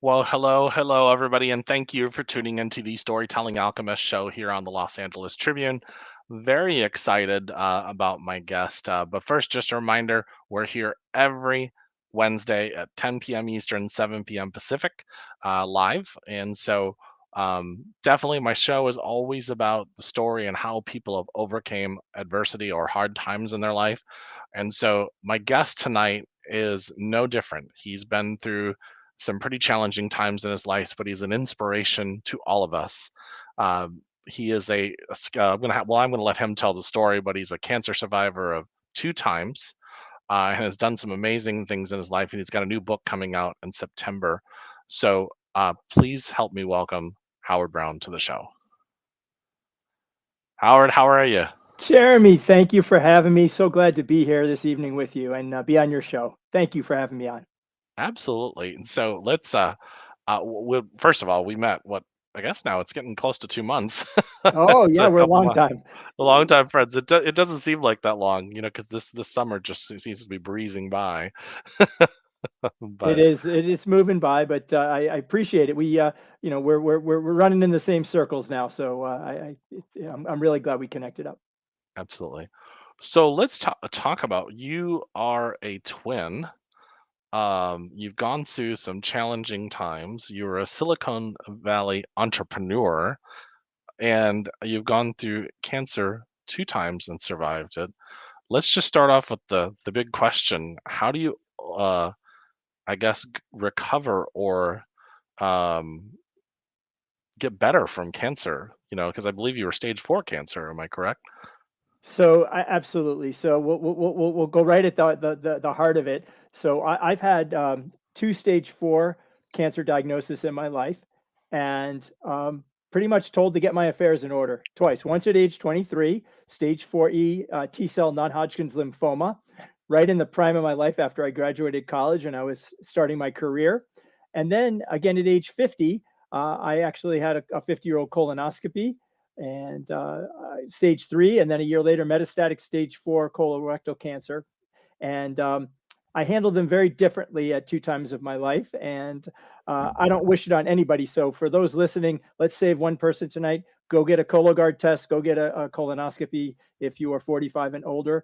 Well, hello, everybody, and thank you for tuning into the Storytelling Alchemist show here on the Los Angeles Tribune. Very excited about my guest. But first, just a reminder we're here every Wednesday at 10 p.m. Eastern, 7 p.m. Pacific, live. And so, definitely, my show is always about the story and how people have overcame adversity or hard times in their life. And so, my guest tonight is no different. He's been through some pretty challenging times in his life, but he's an inspiration to all of us. He is I'm gonna let him tell the story, but he's a cancer survivor of two times, and has done some amazing things in his life. And he's got a new book coming out in September. So please help me welcome Howard Brown to the show. Howard, how are you? Jeremy, thank you for having me. So glad to be here this evening with you and be on your show. Thank you for having me on. Absolutely. So let's first of all, we met what I guess now it's getting close to 2 months. Oh, It's yeah, a we're a couple long months, time. a long time friends. It doesn't seem like that long, because this summer just seems to be breezing by. It But is. It is moving by, but I appreciate it. We're running in the same circles now, so I'm really glad we connected up. absolutely. So let's talk about you are a twin. You've gone through some challenging times. You're a Silicon Valley entrepreneur, and you've gone through cancer two times and survived it. Let's just start off with the big question. How do you I guess recover or um get better from cancer? Because I believe you were stage 4 cancer, am I correct? So absolutely. So we'll go right at the heart of it. So I've had two stage 4 cancer diagnosis in my life, and pretty much told to get my affairs in order twice. Once at age 23, stage 4E T cell non-Hodgkin's lymphoma, right in the prime of my life after I graduated college and I was starting my career. And then again at age 50, I actually had a 50-year-old colonoscopy and stage 3, and then a year later, metastatic stage 4 colorectal cancer. And I handled them very differently at two times of my life, and I don't wish it on anybody. So for those listening, let's save one person tonight. Go get a Cologuard test. Go get a colonoscopy if you are 45 and older.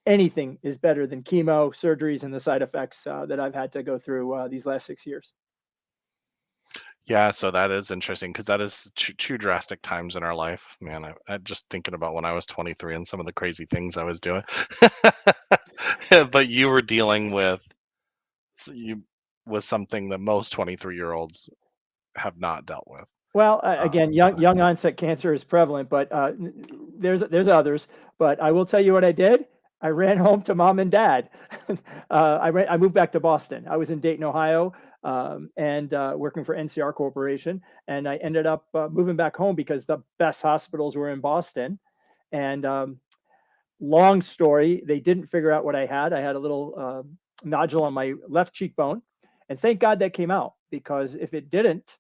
Anything is better than chemo, surgeries, and the side effects that I've had to go through these last 6 years. Yeah, so that is interesting because that is two drastic times in our life. Man, I just thinking about when I was 23 and some of the crazy things I was doing. But you were dealing with you with something that most 23-year-olds have not dealt with. Well, again, young onset cancer is prevalent, but there's others. But I will tell you what I did. I ran home to mom and dad. I moved back to Boston. I was in Dayton, Ohio, and working for NCR Corporation, and I ended up moving back home because the best hospitals were in Boston. And long story, they didn't figure out what I had. I had a little nodule on my left cheekbone, and thank God that came out because if it didn't,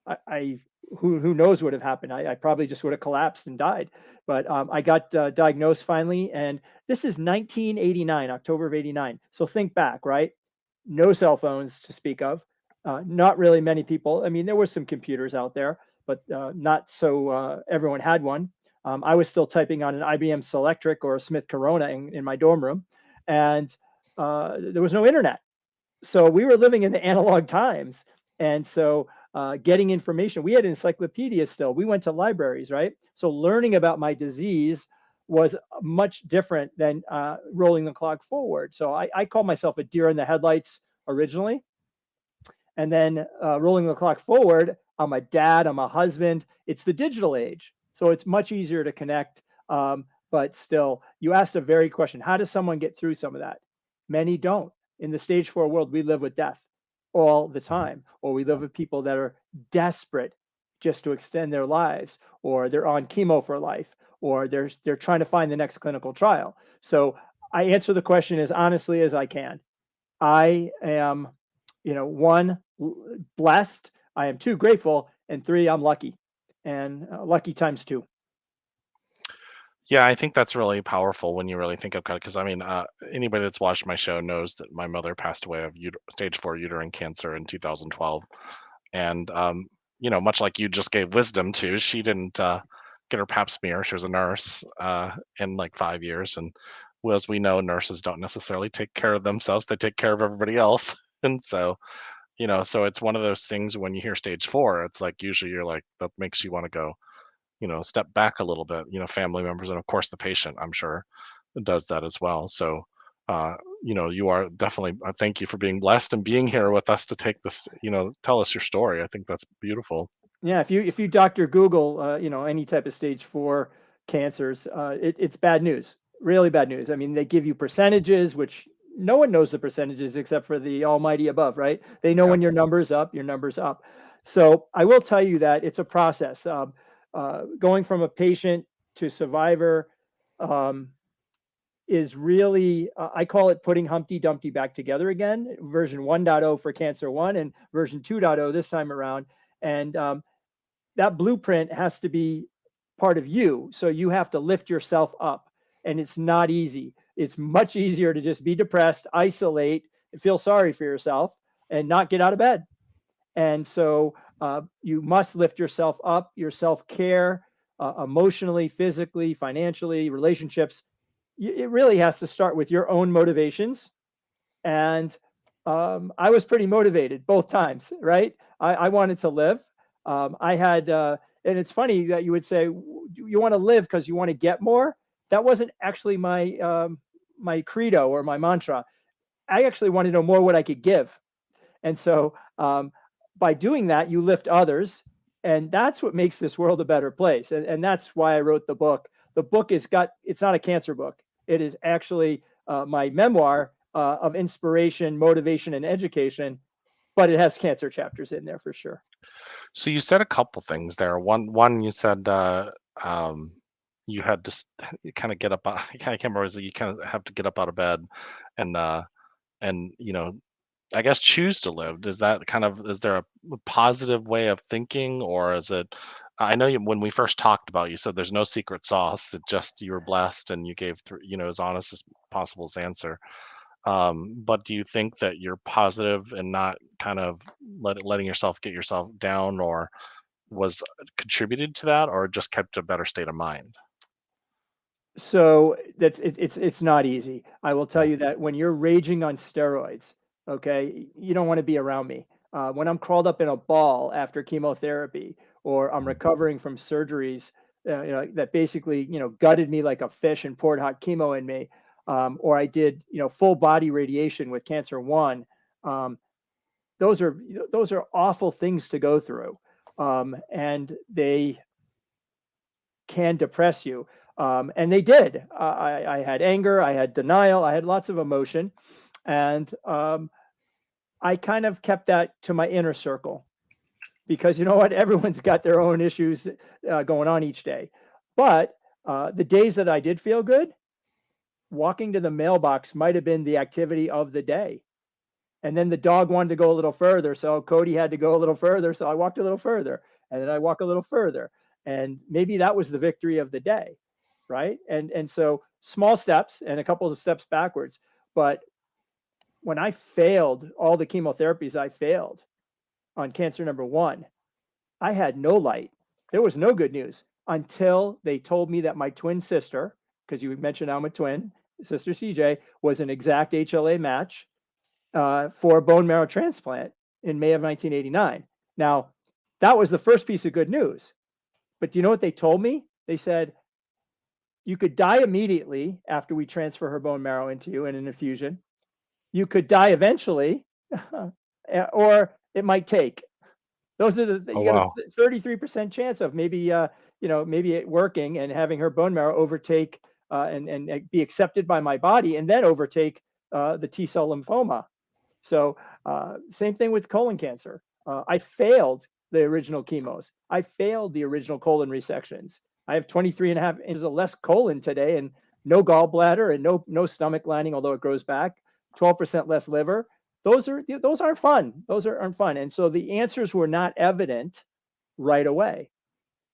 I who knows what would have happened. I probably just would have collapsed and died. But I got diagnosed finally, and this is 1989, October of '89. So think back, right? No cell phones to speak of. Not really many people. I mean, there were some computers out there, but not so everyone had one. I was still typing on an IBM Selectric or a Smith Corona in my dorm room, and there was no internet. So we were living in the analog times. And so getting information, we had encyclopedias still. We went to libraries, right? So learning about my disease was much different than rolling the clock forward. So I call myself a deer in the headlights originally. And then rolling the clock forward, I'm a dad, I'm a husband. It's the digital age. So it's much easier to connect. But still, you asked a very question. How does someone get through some of that? Many don't. In the stage 4 world, we live with death all the time, or we live with people that are desperate just to extend their lives, or they're on chemo for life, or they're trying to find the next clinical trial. So I answer the question as honestly as I can. I am, one, blessed. I am two, grateful, and three, I'm lucky, and lucky times two. Yeah, I think that's really powerful when you really think of because I mean, anybody that's watched my show knows that my mother passed away of stage 4 uterine cancer in 2012, and much like you just gave wisdom to, she didn't get her Pap smear. She was a nurse in like 5 years, and well, as we know, nurses don't necessarily take care of themselves; they take care of everybody else, and so it's one of those things when you hear stage 4, it's like usually you're like that makes you want to go step back a little bit, family members, and of course the patient, I'm sure, does that as well. So, you are definitely, thank you for being blessed and being here with us to take this, tell us your story. I think that's beautiful. Yeah, if you Dr. Google, any type of stage 4 cancers, it's bad news, really bad news. I mean, they give you percentages, which no one knows the percentages except for the almighty above, right? They know Yeah. when your number's up, your number's up. So I will tell you that it's a process. Going from a patient to survivor um, is really, I call it putting Humpty Dumpty back together again, version 1.0 for cancer 1 and version 2.0 this time around. And that blueprint has to be part of you. So you have to lift yourself up. And it's not easy. It's much easier to just be depressed, isolate, feel sorry for yourself, and not get out of bed. And so you must lift yourself up, your self care, emotionally, physically, financially, relationships. It really has to start with your own motivations. And I was pretty motivated both times, right? I wanted to live. I had, and it's funny that you would say you want to live because you want to get more. That wasn't actually my credo or my mantra. I actually wanted to know more what I could give. And so by doing that, you lift others. And that's what makes this world a better place. And that's why I wrote the book. The book it's not a cancer book. It is actually my memoir of inspiration, motivation, and education, but it has cancer chapters in there for sure. So you said a couple things there. One you said you had to kind of get up. I can't remember. Was it you kind of have to get up out of bed and and I guess choose to live. Does that kind of is there a positive way of thinking, or is it? I know when we first talked about, you said there's no secret sauce. That just you were blessed and you gave as honest as possible as answer. But do you think that you're positive and not kind of letting yourself get yourself down, or was contributed to that, or just kept a better state of mind? So it's not easy. I will tell Yeah. you that when you're raging on steroids, okay, you don't want to be around me. When I'm crawled up in a ball after chemotherapy, or I'm Mhm. recovering from surgeries, that basically gutted me like a fish and poured hot chemo in me, or I did full body radiation with cancer 1. Um, those are awful things to go through, and they can depress you. And they did. I had anger, I had denial, I had lots of emotion. And I kind of kept that to my inner circle because you know what? Everyone's got their own issues going on each day. But the days that I did feel good, walking to the mailbox might have been the activity of the day. And then the dog wanted to go a little further. So Cody had to go a little further. So I walked a little further. And then I walk a little further. And maybe that was the victory of the day. Right. And so small steps and a couple of steps backwards. But when I failed all the chemotherapies I failed on cancer number 1, I had no light. There was no good news until they told me that my twin sister, because you mentioned I'm a twin, sister CJ, was an exact HLA match for a bone marrow transplant in May of 1989. Now, that was the first piece of good news. But do you know what they told me? They said, you could die immediately after we transfer her bone marrow into you in an infusion. You could die eventually, or it might take. Those are Oh you got a wow. 33% chance of maybe it working and having her bone marrow overtake and be accepted by my body and then overtake the T cell lymphoma. So same thing with colon cancer. I failed the original chemos. I failed the original colon resections. I have 23 and a half inches of less colon today and no gallbladder and no stomach lining, although it grows back, 12% less liver. Those aren't fun. Those aren't fun. And so the answers were not evident right away.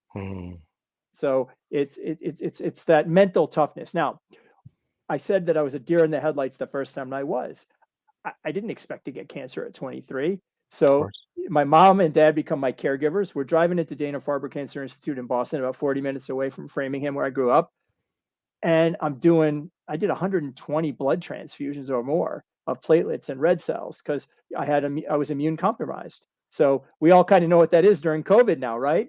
Hmm. So It's that mental toughness. Now, I said that I was a deer in the headlights the first time, and I was. I didn't expect to get cancer at 23. Of So course. my mom and dad become my caregivers. We're driving into Dana-Farber Cancer Institute in Boston, about 40 minutes away from Framingham, where I grew up. And I did 120 blood transfusions or more of platelets and red cells because I was immune compromised. So we all kind of know what that is during COVID now, right?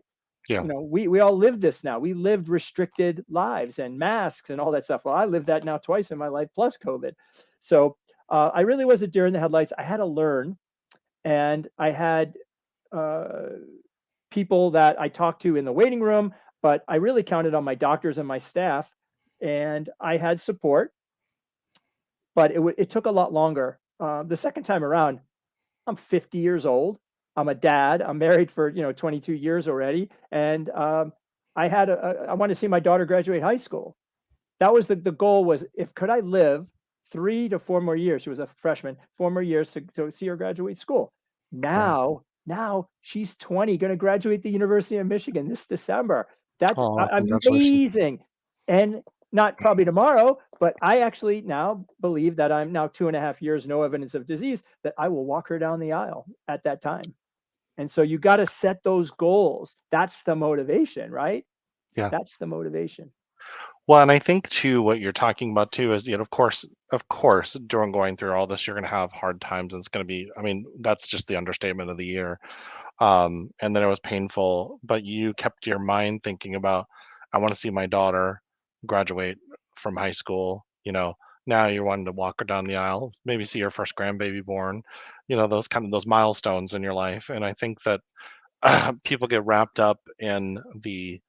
Yeah. We all live this now. We lived restricted lives and masks and all that stuff. Well, I lived that now twice in my life plus COVID. So I really was a deer in the headlights. I had to learn, and I had people that I talked to in the waiting room, but I really counted on my doctors and my staff, and I had support, but it took a lot longer. The second time around, I'm 50 years old. I'm a dad. I'm married for 22 years already, and I want to see my daughter graduate high school. That was the goal. Was if could I live 3 to 4 more years? She was a freshman. 4 more years to see her graduate school. Right. Now she's 20, going to graduate the University of Michigan this December. That's Oh, congratulations. amazing, and not probably tomorrow, but I actually now believe that I'm now 2.5 years, no evidence of disease, that I will walk her down the aisle at that time. And so you got to set those goals. That's the motivation, right? Yeah. That's the motivation. Well, and I think too, what you're talking about too is, of course, during going through all this, you're going to have hard times, and it's going to be, I mean, that's just the understatement of the year. And then it was painful, but you kept your mind thinking about, I want to see my daughter graduate from high school. Now you're wanting to walk her down the aisle, maybe see your first grandbaby born, those milestones in your life. And I think that people get wrapped up in the,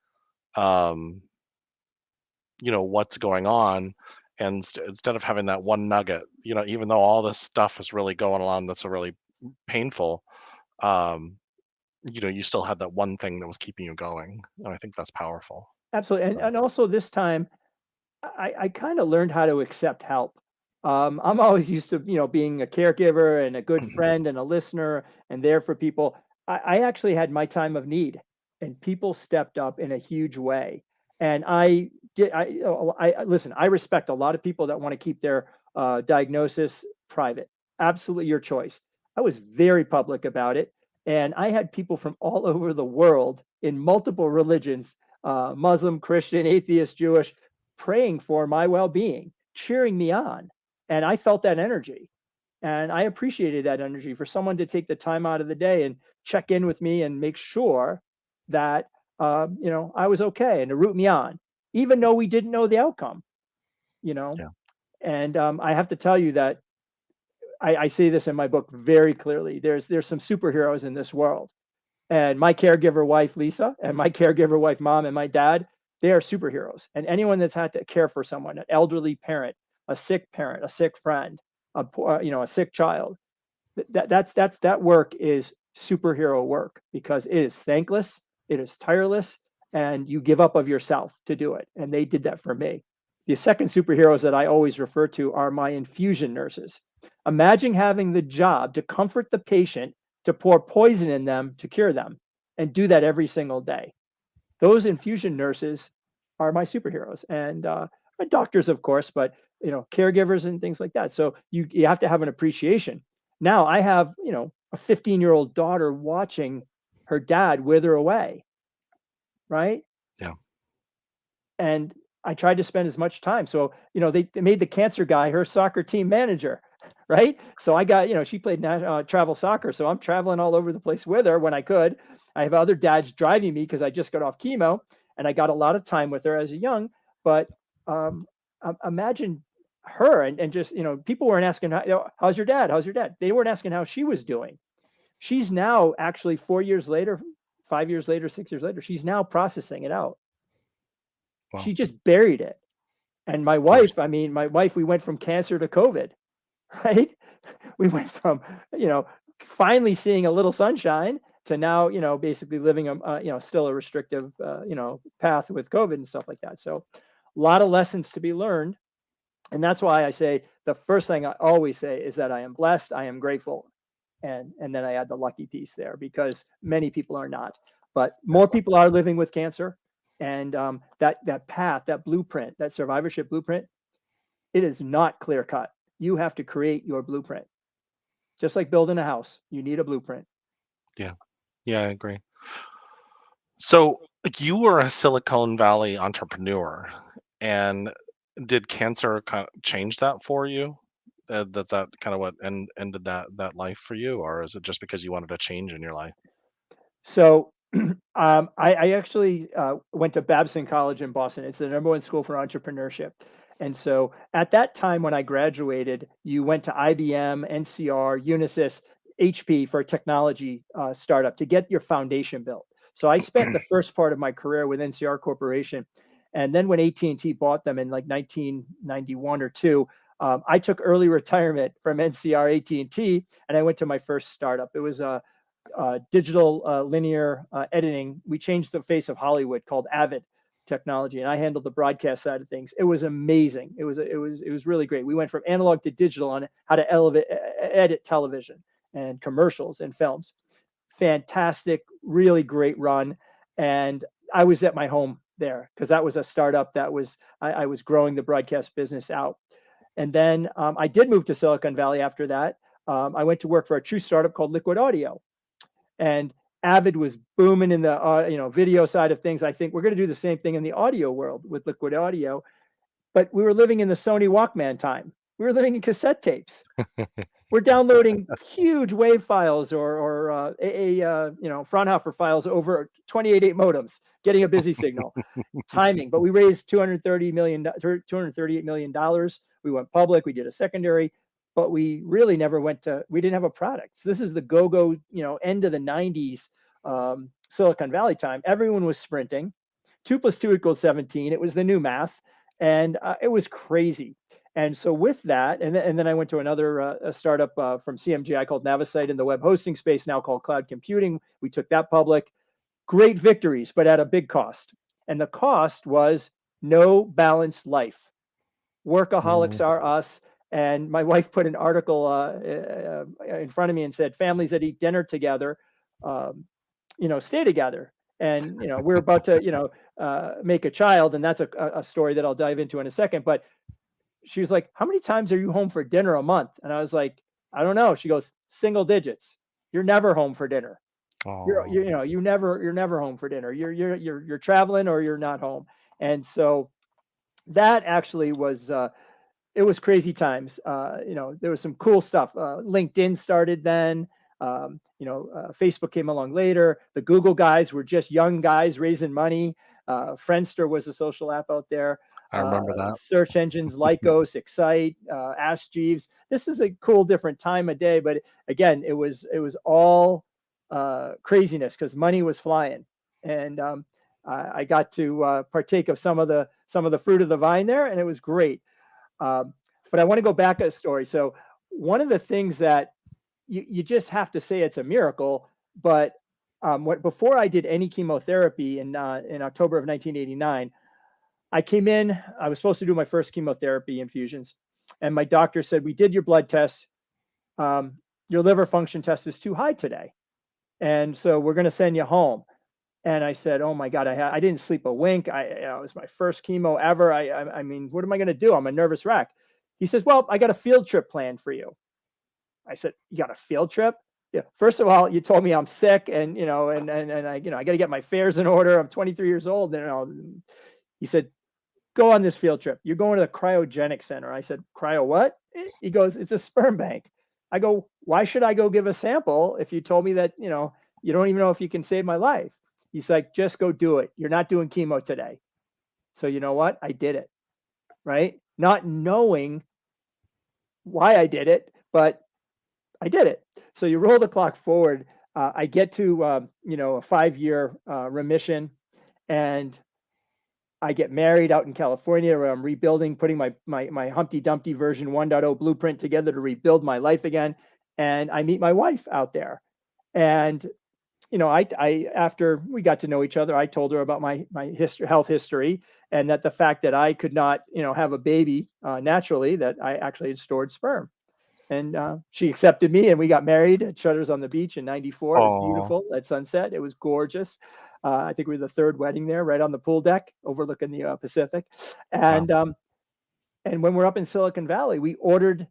um, what's going on, and instead of having that one nugget, even though all this stuff is really going on that's a really painful, um, you still had that one thing that was keeping you going, and I think that's powerful. Absolutely. And, So, and also this time, I kind of learned how to accept help. I'm always used to, being a caregiver and a good friend and a listener and there for people. I actually had my time of need, and people stepped up in a huge way. And I did. Listen. I respect a lot of people that want to keep their diagnosis private. Absolutely, your choice. I was very public about it, and I had people from all over the world in multiple religions, Muslim, Christian, atheist, Jewish, praying for my well-being, cheering me on. And I felt that energy. And I appreciated that energy for someone to take the time out of the day and check in with me and make sure that I was okay and to root me on, even though we didn't know the outcome, you know. yeah. And I have to tell you that I say this in my book very clearly. There's some superheroes in this world, and my caregiver wife Lisa and my caregiver wife mom and my dad, they are superheroes. And anyone that's had to care for someone, an elderly parent, a sick friend, a sick child, that work is superhero work because it is thankless, it is tireless, and you give up of yourself to do it. And they did that for me. The second superheroes that I always refer to are my infusion nurses. Imagine having the job to comfort the patient, to pour poison in them to cure them, and do that every single day. Those infusion nurses are my superheroes, and doctors, of course, but caregivers and things like that. So you have to have an appreciation. Now I have a 15-year-old daughter watching her dad wither away, right? Yeah. And I tried to spend as much time. So they made the cancer guy her soccer team manager, right? So I got she played travel soccer, so I'm traveling all over the place with her when I could. I have other dads driving me because I just got off chemo, and I got a lot of time with her as a young. But imagine her and just people weren't asking how's your dad, they weren't asking how she was doing. She's now actually 4 years later, 5 years later, 6 years later, she's now processing it out. Well, She just buried it. And my of course. wife, we went from cancer to COVID, right? We went from finally seeing a little sunshine to now basically living a still a restrictive path with COVID and stuff like that. So a lot of lessons to be learned. And that's why I say the first thing I always say is that I am blessed, I am grateful. And then I add the lucky piece there because many people are not. But more Yes. people are living with cancer. And that path, that blueprint, that survivorship blueprint, it is not clear cut. You have to create your blueprint. Just like building a house, you need a blueprint. Yeah. Yeah, I agree. So you were a Silicon Valley entrepreneur, and did cancer kind of change that for you? That's that kind of what ended that life for you, or is it just because you wanted a change in your life? So I actually went to Babson College in Boston. It's the number one school for entrepreneurship. And so at that time when I graduated, you went to IBM, NCR, Unisys, HP for a technology startup to get your foundation built. So I spent the first part of my career with NCR Corporation. And then when AT&T bought them in like 1991 or two, I took early retirement from NCR AT&T, and I went to my first startup. It was a digital linear editing. We changed the face of Hollywood, called Avid technology, and I handled the broadcast side of things. It was amazing. It was really great. We went from analog to digital on how to edit television and commercials and films. Fantastic, really great run. And I was at my home there because that was a startup that was I was growing the broadcast business out. And then I did move to Silicon Valley after that. I went to work for a true startup called Liquid Audio, and Avid was booming in the video side of things. I think we're going to do the same thing in the audio world with Liquid Audio, but we were living in the Sony Walkman time. We were living in cassette tapes. We're downloading huge WAV files or Fraunhofer files over 28.8 modems, getting a busy signal. Timing, but we raised $238 million. We went public. We did a secondary, but we really never we didn't have a product. So this is the go-go, end of the 90s Silicon Valley time. Everyone was sprinting. 2 + 2 = 17. It was the new math, and it was crazy. And so with that, and then I went to another a startup from CMGI called Navisite in the web hosting space, now called cloud computing. We took that public. Great victories, but at a big cost. And the cost was no balanced life. Workaholics are us. And my wife put an article in front of me and said, families that eat dinner together, stay together. And, we're about to, make a child. And that's a story that I'll dive into in a second. But she was like, how many times are you home for dinner a month? And I was like, I don't know. She goes, single digits. You're never home for dinner. You're never home for dinner. You're traveling or you're not home. And so that actually was it was crazy times. There was some cool stuff. LinkedIn started then. Facebook came along later. The Google guys were just young guys raising money. Friendster was a social app out there. I remember that. Search engines, Lycos, Excite, Ask Jeeves. This is a cool, different time of day. But again, it was all craziness because money was flying, and I got to partake of some of the fruit of the vine there, and it was great. But I want to go back a story. So one of the things that you just have to say it's a miracle, but before I did any chemotherapy in October of 1989, I came in. I was supposed to do my first chemotherapy infusions, and my doctor said, "We did your blood test. Your liver function test is too high today, and so we're going to send you home." And I said, "Oh my God, I didn't sleep a wink. It was my first chemo ever. I mean, what am I going to do? I'm a nervous wreck." He says, "Well, I got a field trip planned for you." I said, "You got a field trip?" Yeah. First of all, you told me I'm sick, and and I I got to get my affairs in order. I'm 23 years old. He said, "Go on this field trip. You're going to the cryogenic center." I said, "Cryo what?" He goes, "It's a sperm bank." I go, "Why should I go give a sample if you told me that you don't even know if you can save my life?" He's like, "Just go do it. You're not doing chemo today." So you know what? I did it, right? Not knowing why I did it, but I did it. So you roll the clock forward. I get to a 5-year remission, and I get married out in California where I'm rebuilding, putting my Humpty Dumpty version 1.0 blueprint together to rebuild my life again. And I meet my wife out there. And I after we got to know each other, I told her about my health history, and that the fact that I could not, have a baby naturally, that I actually had stored sperm. And she accepted me, and we got married at Shutters on the Beach in '94. It was Oh, beautiful at sunset. It was gorgeous. I think we were the third wedding there, right on the pool deck overlooking the Pacific. wow. And when we're up in Silicon Valley, we ordered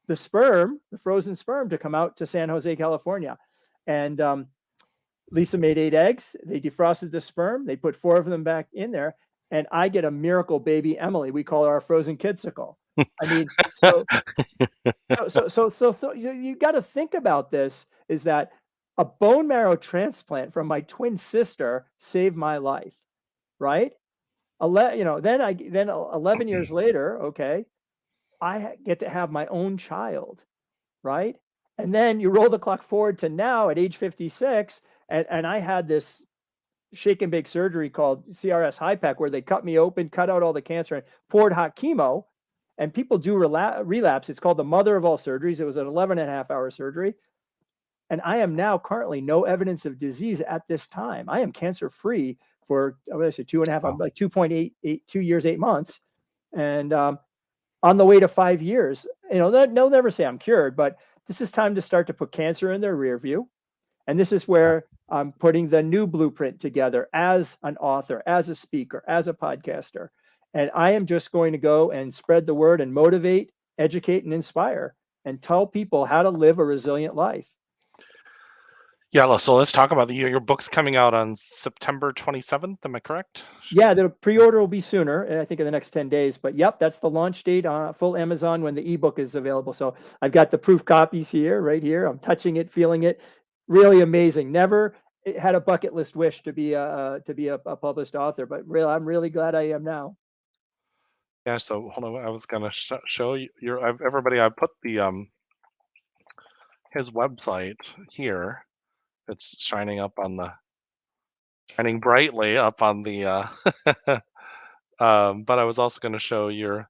the sperm, the frozen sperm, to come out to San Jose, California. And Lisa made 8 eggs. They defrosted the sperm. They put 4 of them back in there. And I get a miracle baby Emily. We call her our frozen kidsicle. I mean, so you got to think about this, is that a bone marrow transplant from my twin sister saved my life, right? Then 11 years later, okay, I get to have my own child, right? And then you roll the clock forward to now at age 56, and I had this shake and bake surgery called CRS HIPEC, where they cut me open, cut out all the cancer, and poured hot chemo. And people do relapse. It's called the mother of all surgeries. It was an 11.5-hour surgery. And I am now currently no evidence of disease at this time. I am cancer free for, what did I say, 2.5, Wow. I'm like 2.8, 2 years, 8 months. And on the way to 5 years. They'll never say I'm cured, but this is time to start to put cancer in their rear view. And this is where I'm putting the new blueprint together as an author, as a speaker, as a podcaster. And I am just going to go and spread the word and motivate, educate, and inspire, and tell people how to live a resilient life. Yeah, so let's talk about your book's coming out on September 27th. Am I correct? Yeah, the pre-order will be sooner, I think in the next 10 days. But yep, that's the launch date full Amazon when the ebook is available. So I've got the proof copies here, right here. I'm touching it, feeling it. Really amazing. Never had a bucket list wish to be a published author, but I'm really glad I am now. Yeah, so hold on. I was gonna show you everybody. I put the his website here. It's shining brightly up on the but I was also going to show your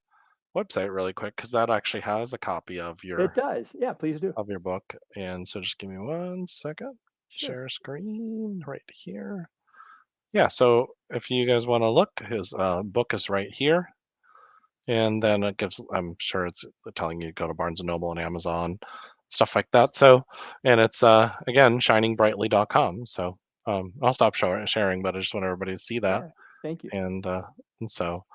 website really quick, because that actually has a copy of It does. Yeah, please do. your book. And so just give me 1 second. Sure. Share screen right here. Yeah, so if you guys want to look, his book is right here. And then it gives, I'm sure it's telling you to go to Barnes & Noble and Amazon, stuff like that. So, and it's, again, shiningbrightly.com. So I'll stop sharing, but I just want everybody to see that. Yeah, thank you. And so,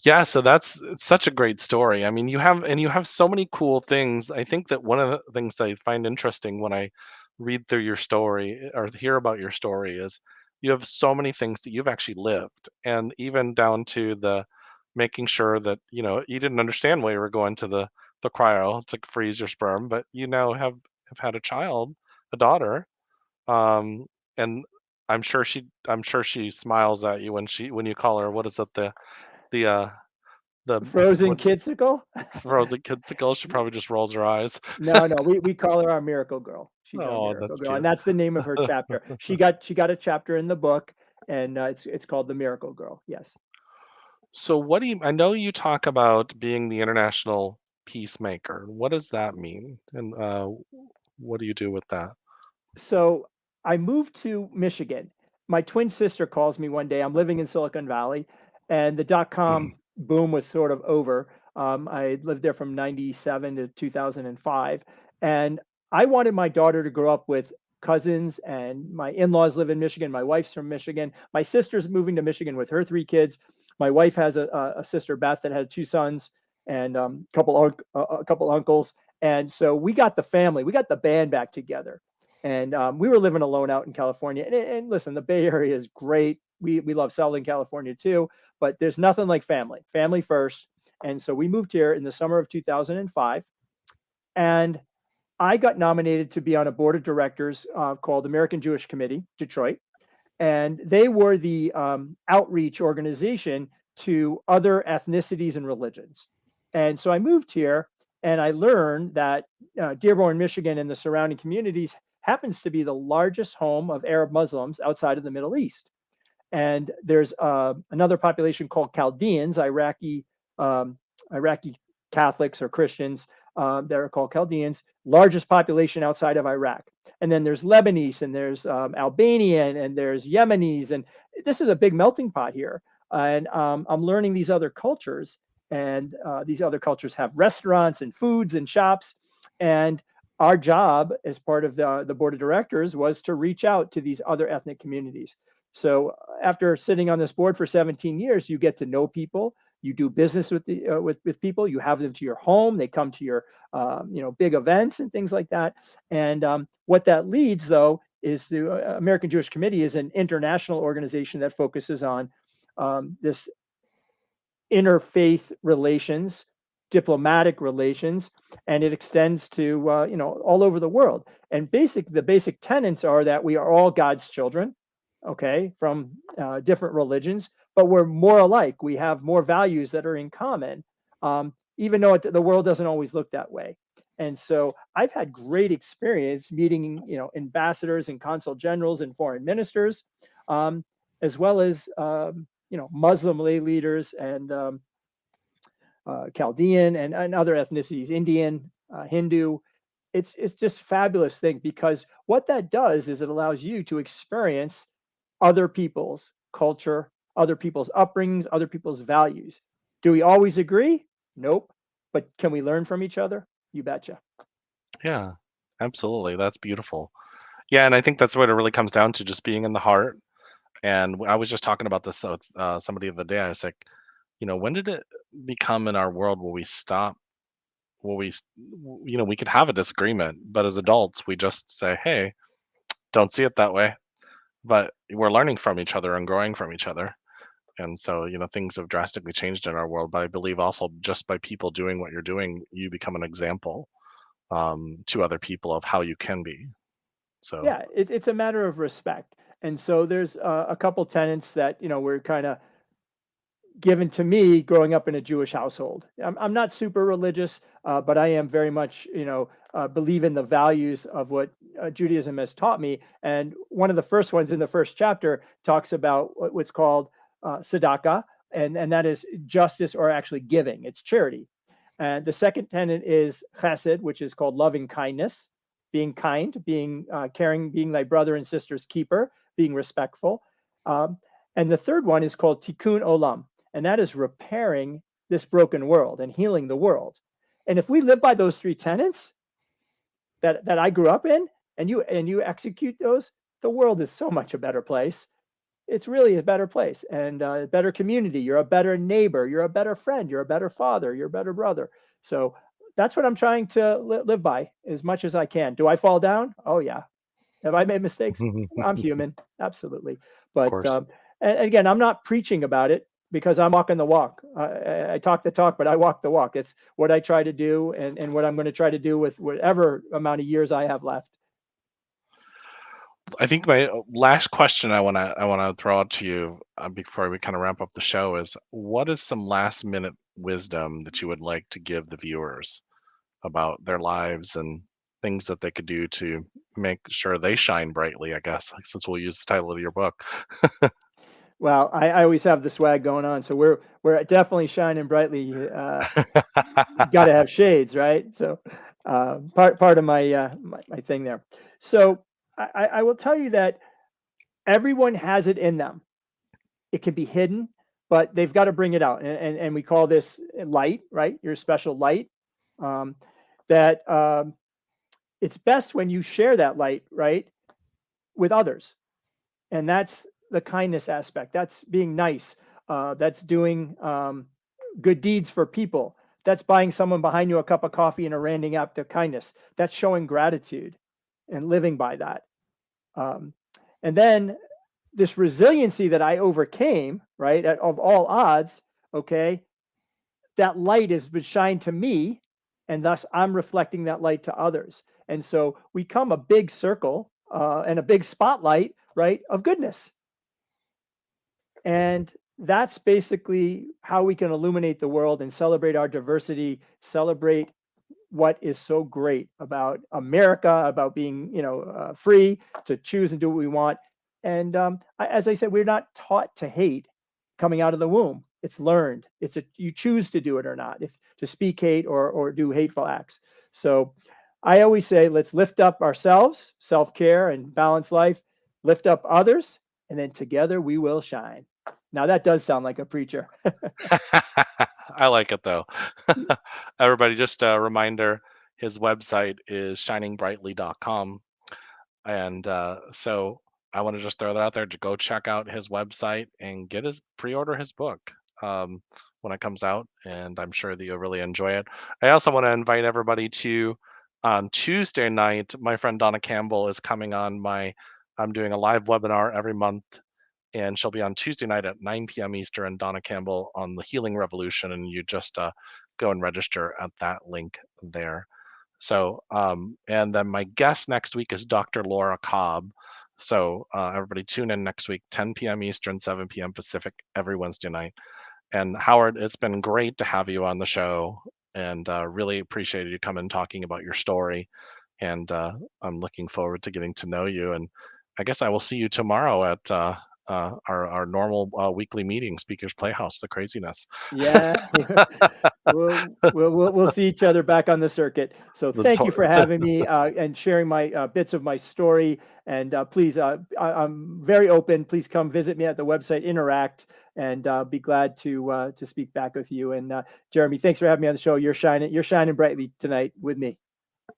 yeah, so it's such a great story. I mean, you have so many cool things. I think that one of the things I find interesting when I read through your story or hear about your story is you have so many things that you've actually lived, and even down to the making sure that you didn't understand why you were going to the cryo to freeze your sperm, but you now have had a daughter, and I'm sure she smiles at you when you call her, what is it, the Frozen what, kidsicle? frozen kidsicle? She probably just rolls her eyes. No, we call her our miracle girl. She's our Oh, miracle that's girl, and cute. that's the name of her chapter. She got a chapter in the book, and it's called the Miracle Girl. Yes. So I know you talk about being the international peacemaker. What does that mean? And what do you do with that? So I moved to Michigan. My twin sister calls me one day. I'm living in Silicon Valley, and the dot-com boom was sort of over. I lived there from '97 to 2005, and I wanted my daughter to grow up with cousins, and my in-laws live in Michigan. My wife's from Michigan. My sister's moving to Michigan with her 3 kids. My wife has a sister, Beth, that has 2 sons and a couple uncles. And so we got the band back together. And we were living alone out in California. And listen, the Bay Area is great. We love Southern California too, but there's nothing like family first. And so we moved here in the summer of 2005. And I got nominated to be on a board of directors called American Jewish Committee, Detroit. And they were the outreach organization to other ethnicities and religions. And so I moved here, and I learned that Dearborn, Michigan, and the surrounding communities happens to be the largest home of Arab Muslims outside of the Middle East. And there's another population called Chaldeans, Iraqi Catholics or Christians that are called Chaldeans, largest population outside of Iraq. And then there's Lebanese, and there's Albanian, and there's Yemenis, and this is a big melting pot here. And I'm learning these other cultures, and these other cultures have restaurants and foods and shops. And our job as part of the board of directors was to reach out to these other ethnic communities. So after sitting on this board for 17 years, you get to know people, you do business with with people, you have them to your home, they come to your big events and things like that. And what that leads, though, is the American Jewish Committee is an international organization that focuses on this interfaith relations, diplomatic relations, and it extends to all over the world. And the basic tenets are that we are all God's children, okay, from different religions, but we're more alike. We have more values that are in common, even though the world doesn't always look that way. And so I've had great experience meeting, ambassadors and consul generals and foreign ministers, as well as Muslim lay leaders and Chaldean and other ethnicities, Indian, Hindu. It's just a fabulous thing, because what that does is it allows you to experience other people's culture, other people's upbringings, other people's values. Do we always agree? Nope. But can we learn from each other? You betcha. Yeah, absolutely. That's beautiful. Yeah, and I think that's what it really comes down to, just being in the heart. And I was just talking about this with somebody the other day. I was like, when did it become in our world where we stop, where we could have a disagreement, but as adults, we just say, hey, don't see it that way. But we're learning from each other and growing from each other. And so, things have drastically changed in our world. But I believe also, just by people doing what you're doing, you become an example to other people of how you can be. So, Yeah, it's a matter of respect. And so there's a couple tenets that we're kind of given to me growing up in a Jewish household. I'm not super religious, but I am very much, believe in the values of what Judaism has taught me. And one of the first ones in the first chapter talks about what's called tzedakah, and that is justice, or actually giving. It's charity. And the second tenet is chesed, which is called loving kindness, being kind, being caring, being thy brother and sister's keeper, being respectful. And the third one is called tikkun olam, and that is repairing this broken world and healing the world. And if we live by those three tenets that I grew up in, and you execute those, the world is so much a better place. It's really a better place, and a better community. You're a better neighbor. You're a better friend. You're a better father. You're a better brother. So that's what I'm trying to live by as much as I can. Do I fall down? Oh yeah. Have I made mistakes? of I'm human, absolutely. But course. and again, I'm not preaching about it, because I'm walking the walk. I talk the talk, but I walk the walk. It's what I try to do, and what I'm going to try to do with whatever amount of years I have left. I think my last question I wanna throw out to you before we kind of wrap up the show is, what is some last minute wisdom that you would like to give the viewers about their lives and things that they could do to make sure they shine brightly? I guess, like, since we'll use the title of your book. Well, I always have the swag going on, so we're definitely shining brightly. Got to have shades, right? So part of my thing there. So I will tell you that everyone has it in them. It can be hidden, but they've got to bring it out. And we call this light, right? Your special light. That it's best when you share that light, right, with others. And that's the kindness aspect. That's being nice. That's doing good deeds for people. That's buying someone behind you a cup of coffee and a random act of kindness. That's showing gratitude and living by that. And then this resiliency that I overcame, right, of all odds, okay, that light has been shined to me, and thus I'm reflecting that light to others. And so we come a big circle and a big spotlight, right, of goodness. And that's basically how we can illuminate the world and celebrate our diversity, celebrate what is so great about America, about being, free to choose and do what we want. And as I said, we're not taught to hate coming out of the womb. It's learned. You choose to do it or not, if to speak hate or do hateful acts. So I always say, let's lift up ourselves, self-care and balanced life, lift up others, and then together we will shine. Now that does sound like a preacher. I like it though. Everybody, just a reminder, His website is shiningbrightly.com. And so I want to just throw that out there to go check out his website and pre-order his book when it comes out. And I'm sure that you'll really enjoy it. I also want to invite everybody to on Tuesday night, my friend Donna Campbell is coming on I'm doing a live webinar every month, and she'll be on Tuesday night at 9 p.m. Eastern, Donna Campbell on the Healing Revolution. And you just go and register at that link there. So, and then my guest next week is Dr. Laura Cobb. So everybody tune in next week, 10 p.m. Eastern, 7 p.m. Pacific, every Wednesday night. And Howard, it's been great to have you on the show, and really appreciated you coming and talking about your story. And I'm looking forward to getting to know you. And I guess I will see you tomorrow at our normal weekly meeting, Speakers Playhouse, the craziness. Yeah, we'll see each other back on the circuit. So thank you for having me and sharing my bits of my story. And please, I'm very open. Please come visit me at the website, interact, and be glad to speak back with you. And Jeremy, thanks for having me on the show. You're shining brightly tonight with me.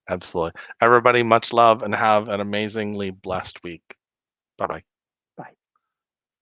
Absolutely. Everybody, much love and have an amazingly blessed week. Bye-bye.